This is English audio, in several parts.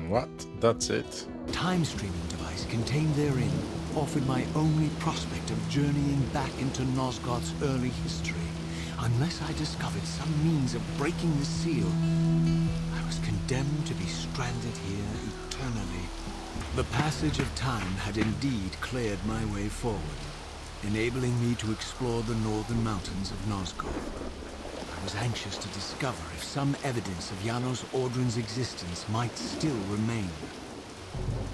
What? That's it? Time streaming device contained therein offered my only prospect of journeying back into Nosgoth's early history. Unless I discovered some means of breaking the seal, I was condemned to be stranded here eternally. The passage of time had indeed cleared my way forward, enabling me to explore the northern mountains of Nosgoth. I was anxious to discover if some evidence of Janos Audrin's existence might still remain.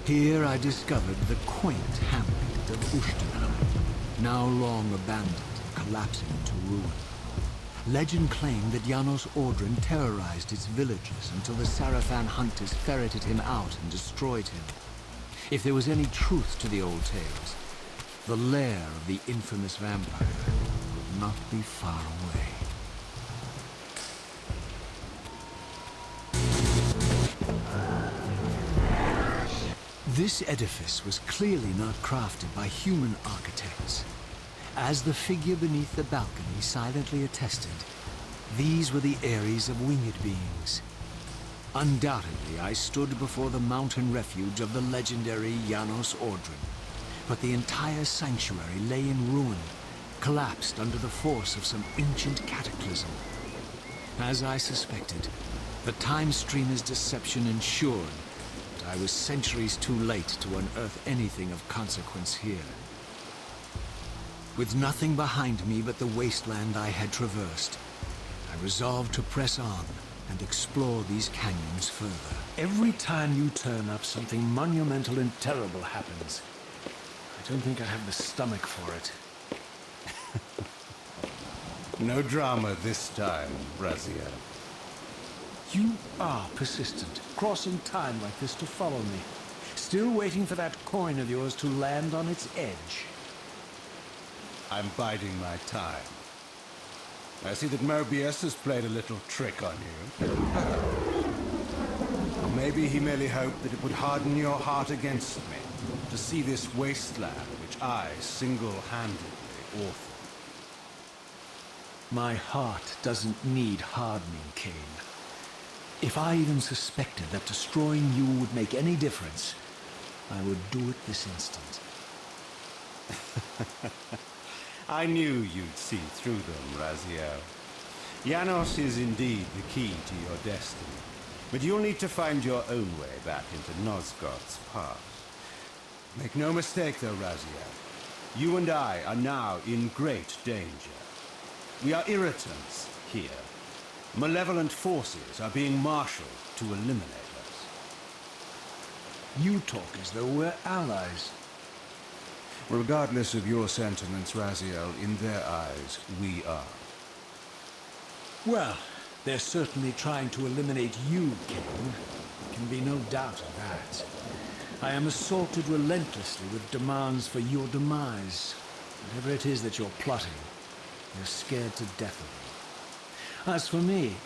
Here I discovered the quaint hamlet of Ustenheim, now long abandoned and collapsing into ruin. Legend claimed that Janos Audrin terrorized its villagers until the Sarafan hunters ferreted him out and destroyed him. If there was any truth to the old tales, the lair of the infamous vampire could not be far away. This edifice was clearly not crafted by human architects. As the figure beneath the balcony silently attested, these were the aeries of winged beings. Undoubtedly, I stood before the mountain refuge of the legendary Janos Audrin, but the entire sanctuary lay in ruin, collapsed under the force of some ancient cataclysm. As I suspected, the time streamer's deception ensured that I was centuries too late to unearth anything of consequence here. With nothing behind me but the wasteland I had traversed, I resolved to press on and explore these canyons further. Every time you turn up, something monumental and terrible happens. I don't think I have the stomach for it. No drama this time, Raziel. You are persistent, crossing time like this to follow me. Still waiting for that coin of yours to land on its edge. I'm biding my time. I see that Mobius has played a little trick on you. Or maybe he merely hoped that it would harden your heart against me, to see this wasteland which I single-handedly authored. My heart doesn't need hardening, Kain. If I even suspected that destroying you would make any difference, I would do it this instant. I knew you'd see through them, Raziel. Janos is indeed the key to your destiny, but you'll need to find your own way back into Nosgoth's past. Make no mistake though, Raziel. You and I are now in great danger. We are irritants here. Malevolent forces are being marshaled to eliminate us. You talk as though we're allies. Regardless of your sentiments, Raziel, in their eyes, we are. Well, they're certainly trying to eliminate you, Kain. There can be no doubt of that. I am assaulted relentlessly with demands for your demise. Whatever it is that you're plotting, you're scared to death of me. As for me,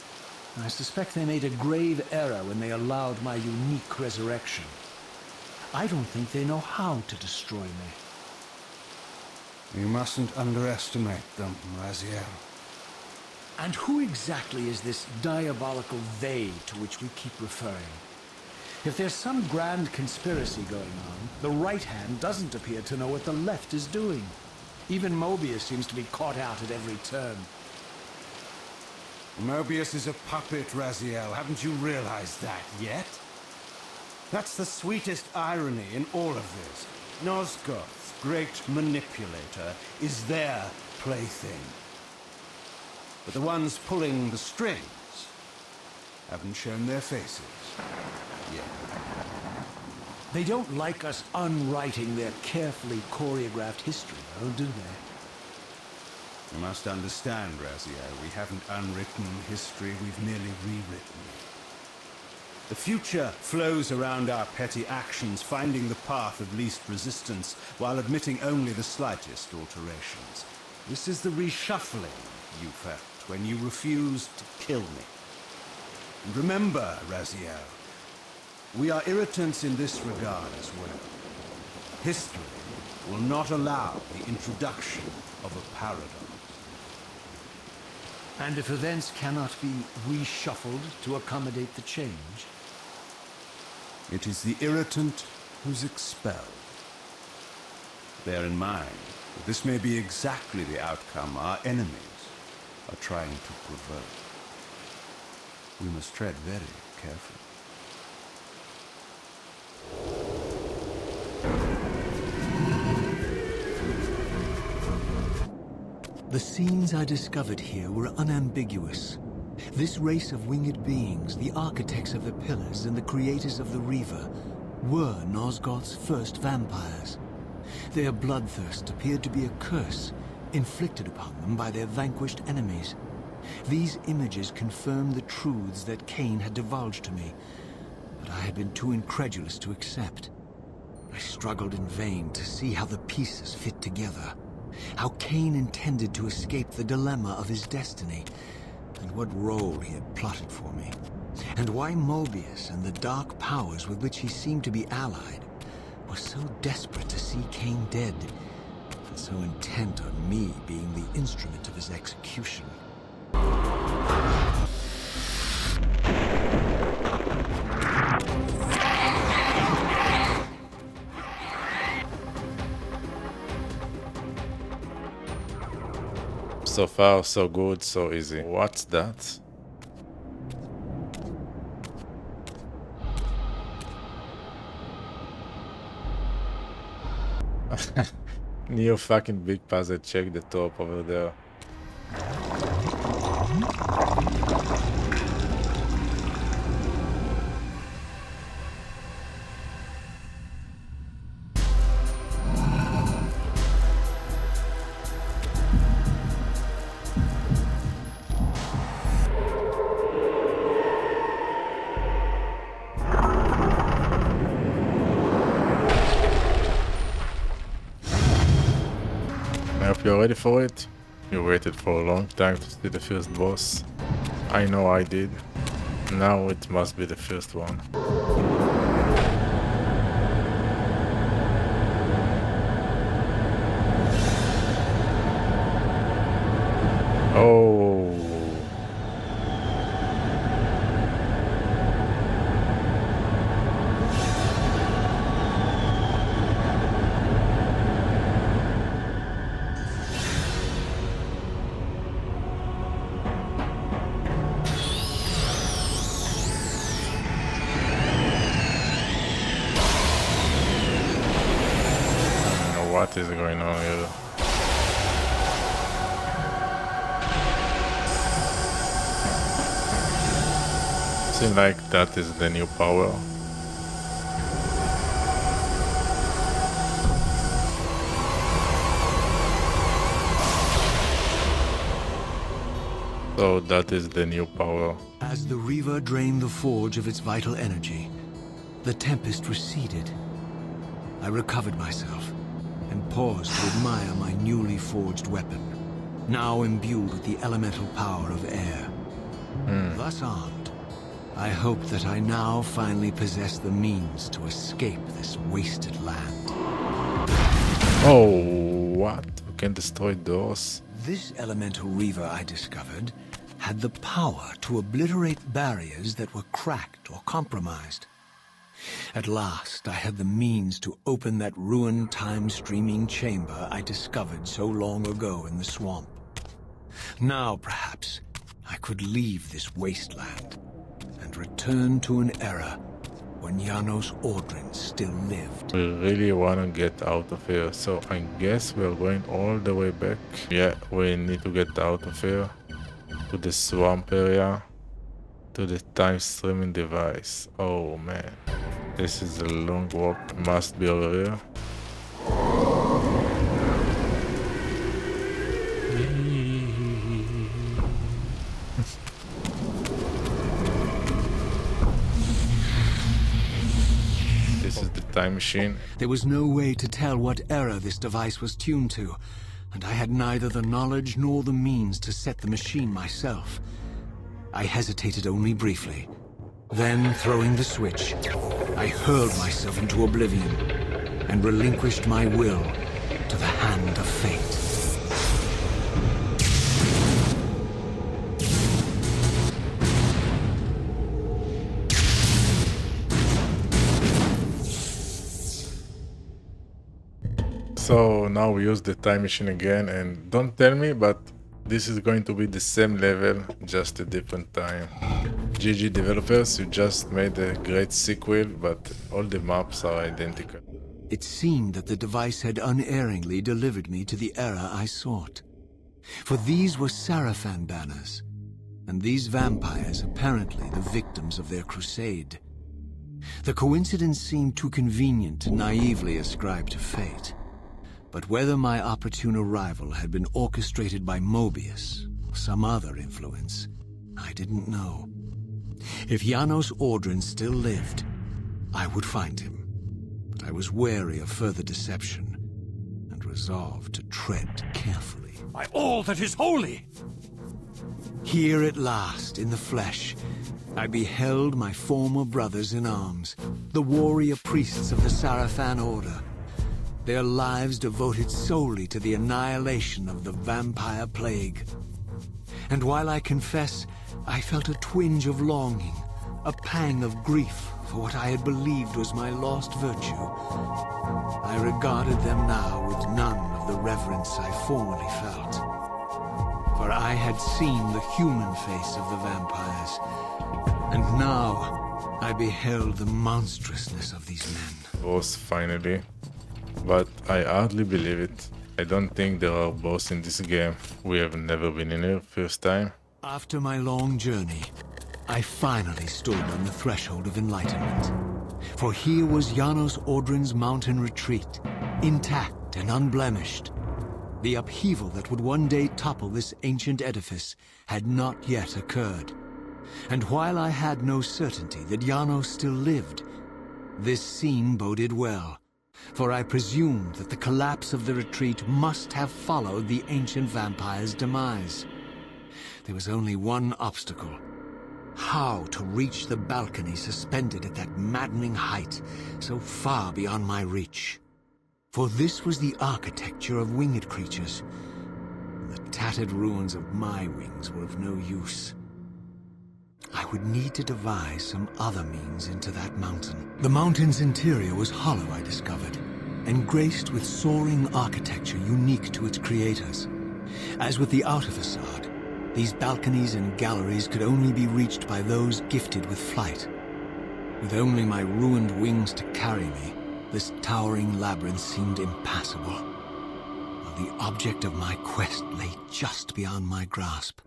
I suspect they made a grave error when they allowed my unique resurrection. I don't think they know how to destroy me. You mustn't underestimate them, Raziel. And who exactly is this diabolical they to which we keep referring? If there's some grand conspiracy going on, the right hand doesn't appear to know what the left is doing. Even Mobius seems to be caught out at every turn. Mobius is a puppet, Raziel. Haven't you realized that yet? That's the sweetest irony in all of this. Nosgoth's great manipulator is their plaything. But the ones pulling the strings haven't shown their faces yet. They don't like us unwriting their carefully choreographed history, though, do they? You must understand, Raziel, we haven't unwritten history, we've merely rewritten it. The future flows around our petty actions, finding the path of least resistance, while admitting only the slightest alterations. This is the reshuffling you felt when you refused to kill me. And remember, Raziel, we are irritants in this regard as well. History will not allow the introduction of a paradox. And if events cannot be reshuffled to accommodate the change? It is the irritant who's expelled. Bear in mind that this may be exactly the outcome our enemies are trying to provoke. We must tread very carefully. The scenes I discovered here were unambiguous. This race of winged beings, the architects of the pillars and the creators of the Reaver, were Nosgoth's first vampires. Their bloodthirst appeared to be a curse inflicted upon them by their vanquished enemies. These images confirmed the truths that Kain had divulged to me, but I had been too incredulous to accept. I struggled in vain to see how the pieces fit together, how Kain intended to escape the dilemma of his destiny, and what role he had plotted for me, and why Mobius and the dark powers with which he seemed to be allied were so desperate to see Kain dead, and so intent on me being the instrument of his execution. So far, so good, so easy. What's that? New fucking big puzzle. Check the top over there. I hope you're ready for it. You waited for a long time to see the first boss. I know I did. Now it must be the first one. Oh. What is going on here? Seems like that is the new power. So that is the new power. As the Reaver drained the forge of its vital energy, the tempest receded. I recovered myself and paused to admire my newly forged weapon, now imbued with the elemental power of air. Thus armed, I hoped that I now finally possessed the means to escape this wasted land. Oh, what? We can destroy doors? This elemental Reaver I discovered had the power to obliterate barriers that were cracked or compromised. At last, I had the means to open that ruined time-streaming chamber I discovered so long ago in the swamp. Now, perhaps, I could leave this wasteland and return to an era when Janos Ordrin still lived. We really wanna get out of here, so I guess we're going all the way back. Yeah, we need to get out of here to the swamp area, to the time streaming device. Oh man, this is a long walk. Must be over here. This is the time machine. There was no way to tell what era this device was tuned to, and I had neither the knowledge nor the means to set the machine myself. I hesitated only briefly. Then, throwing the switch, I hurled myself into oblivion and relinquished my will to the hand of fate. So now we use the time machine again, and don't tell me, but this is going to be the same level, just a different time. GG developers, you just made a great sequel, but all the maps are identical. It seemed that the device had unerringly delivered me to the era I sought. For these were Sarafan banners, and these vampires apparently the victims of their crusade. The coincidence seemed too convenient to naively ascribe to fate. But whether my opportune arrival had been orchestrated by Mobius or some other influence, I didn't know. If Janos Audrin still lived, I would find him. But I was wary of further deception and resolved to tread carefully. By all that is holy! Here at last, in the flesh, I beheld my former brothers in arms, the warrior priests of the Sarafan Order, their lives devoted solely to the annihilation of the vampire plague. And while I confess, I felt a twinge of longing, a pang of grief for what I had believed was my lost virtue, I regarded them now with none of the reverence I formerly felt. For I had seen the human face of the vampires, and now I beheld the monstrousness of these men. Boss, finally. But I hardly believe it. I don't think there are boss in this game. We have never been in here first time. After my long journey, I finally stood on the threshold of enlightenment. For here was Janos Audrin's mountain retreat, intact and unblemished. The upheaval that would one day topple this ancient edifice had not yet occurred. And while I had no certainty that Janos still lived, this scene boded well. For I presumed that the collapse of the retreat must have followed the ancient vampire's demise. There was only one obstacle: how to reach the balcony suspended at that maddening height, so far beyond my reach. For this was the architecture of winged creatures. The tattered ruins of my wings were of no use. I would need to devise some other means into that mountain. The mountain's interior was hollow, I discovered, and graced with soaring architecture unique to its creators. As with the outer facade, these balconies and galleries could only be reached by those gifted with flight. With only my ruined wings to carry me, this towering labyrinth seemed impassable, while the object of my quest lay just beyond my grasp.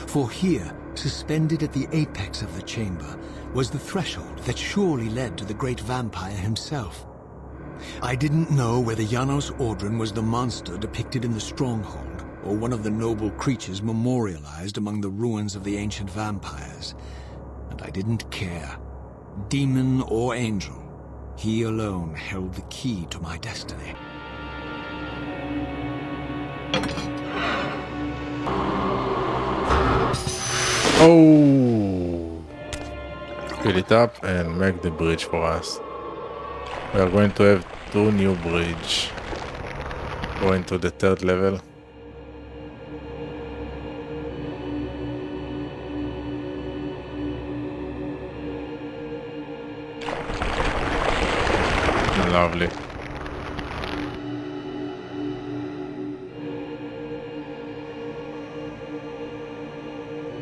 For here, suspended at the apex of the chamber, was the threshold that surely led to the great vampire himself. I didn't know whether Janos Audrin was the monster depicted in the stronghold, or one of the noble creatures memorialized among the ruins of the ancient vampires. And I didn't care. Demon or angel, he alone held the key to my destiny. Oh! Fill it up and make the bridge for us. We are going to have 2 new bridges. Going to the 3rd level. Lovely.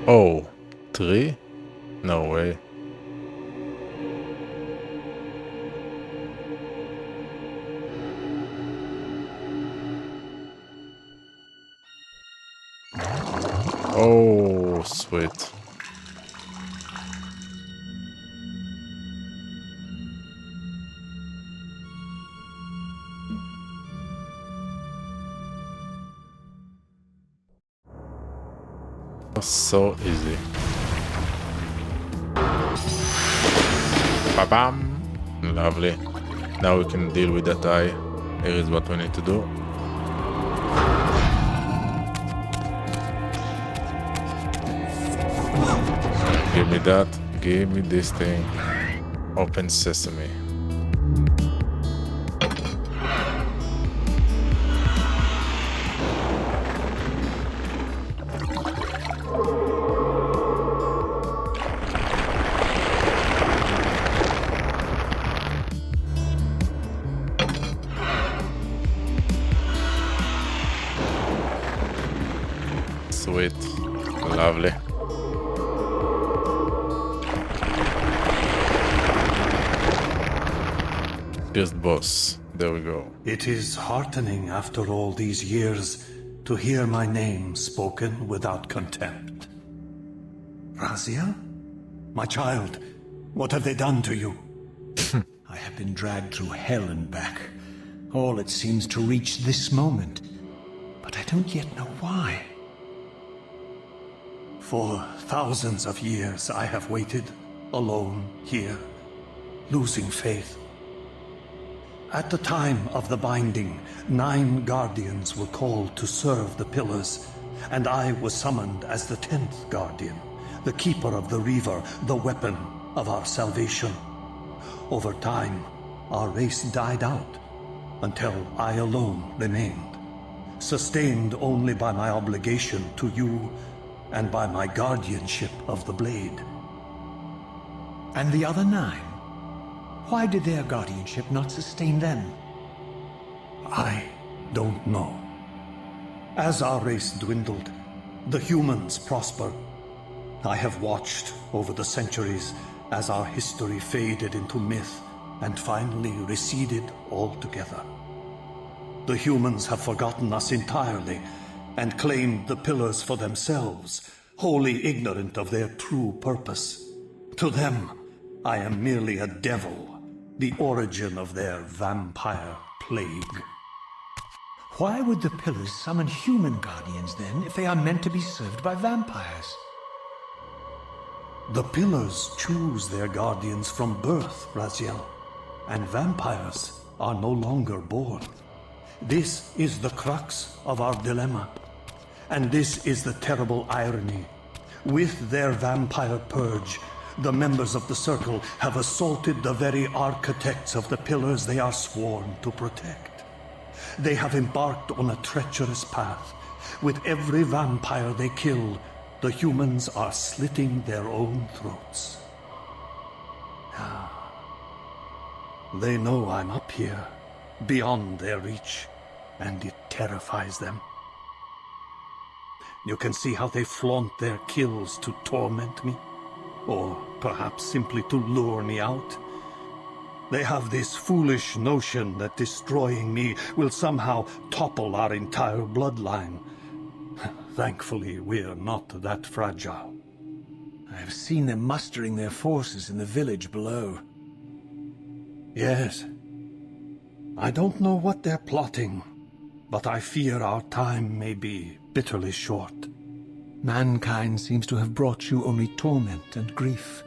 Oh, 3? No way. Oh, sweet. So easy. Ba-bam! Lovely. Now we can deal with that eye. Here is what we need to do. Give me that. Give me this thing. Open sesame. First boss. There we go. It is heartening after all these years to hear my name spoken without contempt. Raziel? My child, what have they done to you? I have been dragged through hell and back. All it seems to reach this moment. But I don't yet know why. For thousands of years I have waited, alone here, losing faith. At the time of the binding, 9 guardians were called to serve the pillars, and I was summoned as the 10th guardian, the keeper of the Reaver, the weapon of our salvation. Over time, our race died out, until I alone remained, sustained only by my obligation to you and by my guardianship of the blade. And the other 9? Why did their guardianship not sustain them? I don't know. As our race dwindled, the humans prospered. I have watched over the centuries as our history faded into myth and finally receded altogether. The humans have forgotten us entirely and claimed the pillars for themselves, wholly ignorant of their true purpose. To them, I am merely a devil, the origin of their vampire plague. Why would the pillars summon human guardians then, if they are meant to be served by vampires? The pillars choose their guardians from birth, Raziel, and vampires are no longer born. This is the crux of our dilemma, and this is the terrible irony. With their vampire purge, the members of the Circle have assaulted the very architects of the pillars they are sworn to protect. They have embarked on a treacherous path. With every vampire they kill, the humans are slitting their own throats. They know I'm up here, beyond their reach, and it terrifies them. You can see how they flaunt their kills to torment me. Or perhaps simply to lure me out. They have this foolish notion that destroying me will somehow topple our entire bloodline. Thankfully, we're not that fragile. I have seen them mustering their forces in the village below. Yes. I don't know what they're plotting, but I fear our time may be bitterly short. Mankind seems to have brought you only torment and grief.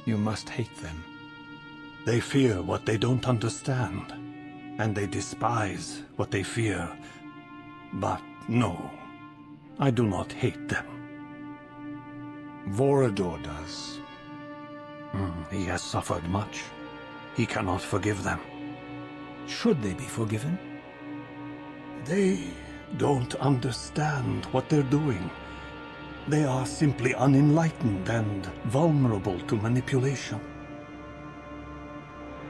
You must hate them. They fear what they don't understand, and they despise what they fear. But no, I do not hate them. Vorador does. He has suffered much. He cannot forgive them. Should they be forgiven? They don't understand what they're doing. They are simply unenlightened and vulnerable to manipulation.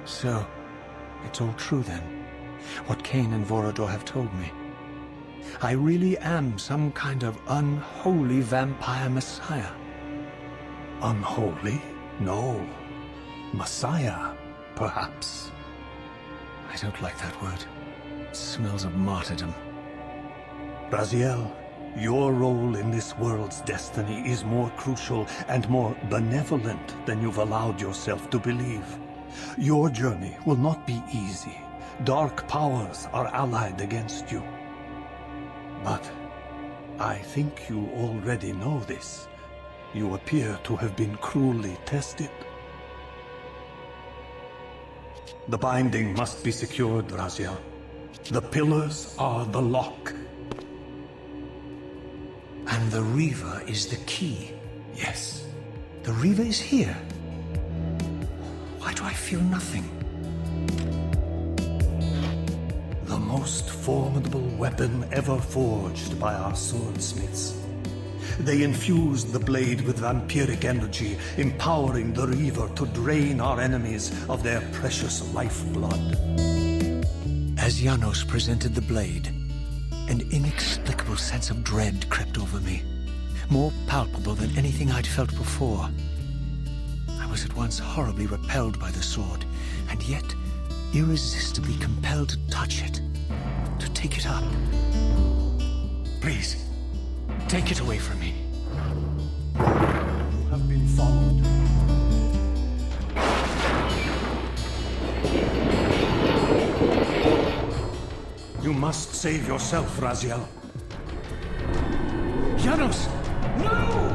So, it's all true then, what Kain and Vorador have told me. I really am some kind of unholy vampire messiah. Unholy? No. Messiah, perhaps. I don't like that word. It smells of martyrdom. Raziel, your role in this world's destiny is more crucial and more benevolent than you've allowed yourself to believe. Your journey will not be easy. Dark powers are allied against you. But I think you already know this. You appear to have been cruelly tested. The binding must be secured, Raziel. The pillars are the lock. And the Reaver is the key. Yes. The Reaver is here. Why do I feel nothing? The most formidable weapon ever forged by our swordsmiths. They infused the blade with vampiric energy, empowering the Reaver to drain our enemies of their precious lifeblood. As Janos presented the blade, an inexplicable sense of dread crept over me, more palpable than anything I'd felt before. I was at once horribly repelled by the sword, and yet irresistibly compelled to touch it, to take it up. Please, take it away from me. You have been followed. You must save yourself, Raziel. Janos! No!